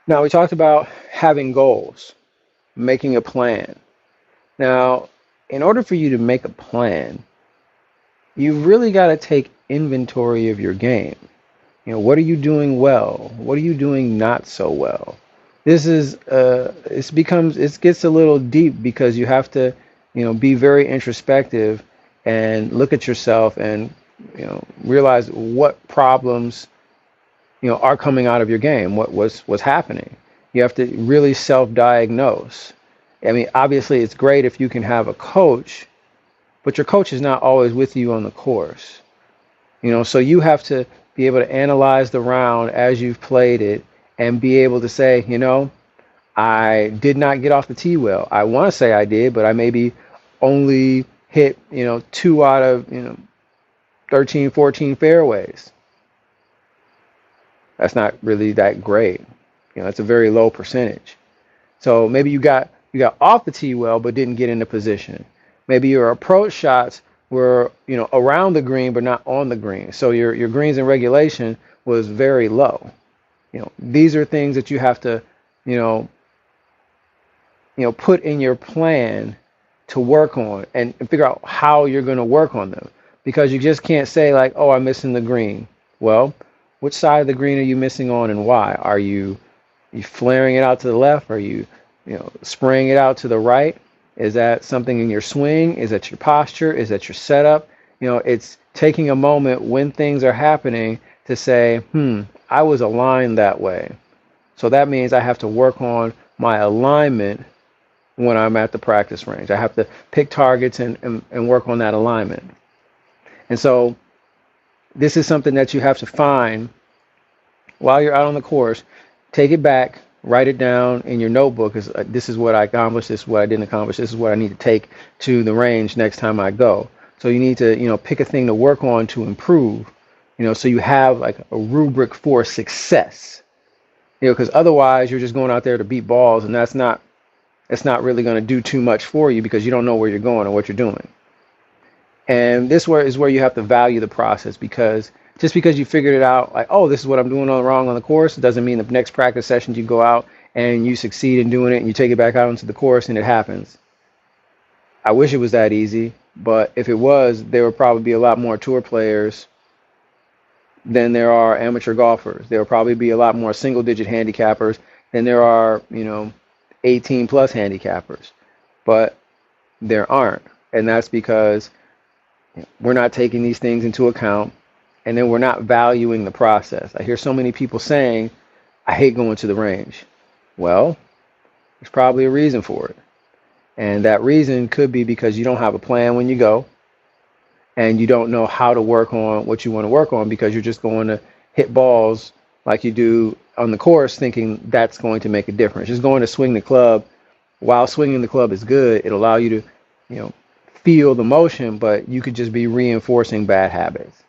Now, we talked about having goals, making a plan. Now, in order for you to make a plan, you really got to take inventory of your game. What are you doing well? What are you doing not so well? It gets a little deep because you have to, be very introspective and look at yourself and, realize what problems, are coming out of your game, what's happening. You have to really self-diagnose. I mean, obviously it's great if you can have a coach, but your coach is not always with you on the course. So you have to be able to analyze the round as you've played it and be able to say, I did not get off the tee well. I want to say I did, but I maybe only hit, two out of, 13, 14 fairways. That's not really that great. That's a very low percentage. So maybe you got off the tee well, but didn't get into position. Maybe your approach shots were, around the green, but not on the green. So your greens in regulation was very low. These are things that you have to, you know, put in your plan to work on and figure out how you're going to work on them. Because you just can't say like, oh, I'm missing the green. Well, which side of the green are you missing on and why? Are you flaring it out to the left? Are you, spraying it out to the right? Is that something in your swing? Is that your posture? Is that your setup? It's taking a moment when things are happening to say, I was aligned that way. So that means I have to work on my alignment when I'm at the practice range. I have to pick targets and work on that alignment. And so this is something that you have to find while you're out on the course. Take it back, write it down in your notebook. This is what I accomplished, this is what I didn't accomplish, this is what I need to take to the range next time I go. So you need to, pick a thing to work on to improve, so you have like a rubric for success. Because otherwise you're just going out there to beat balls, and that's not really going to do too much for you because you don't know where you're going or what you're doing. And this is where you have to value the process, because just because you figured it out, like, oh, this is what I'm doing wrong on the course, doesn't mean the next practice session you go out and you succeed in doing it and you take it back out into the course and it happens. I wish it was that easy, but if it was, there would probably be a lot more tour players than there are amateur golfers. There will probably be a lot more single-digit handicappers than there are, 18 plus handicappers. But there aren't. And that's because we're not taking these things into account, and then we're not valuing the process. I hear so many people saying, I hate going to the range. Well, there's probably a reason for it. And that reason could be because you don't have a plan when you go, and you don't know how to work on what you want to work on because you're just going to hit balls like you do on the course thinking that's going to make a difference. Just going to swing the club. While swinging the club is good, it'll allow you to, feel the motion, but you could just be reinforcing bad habits.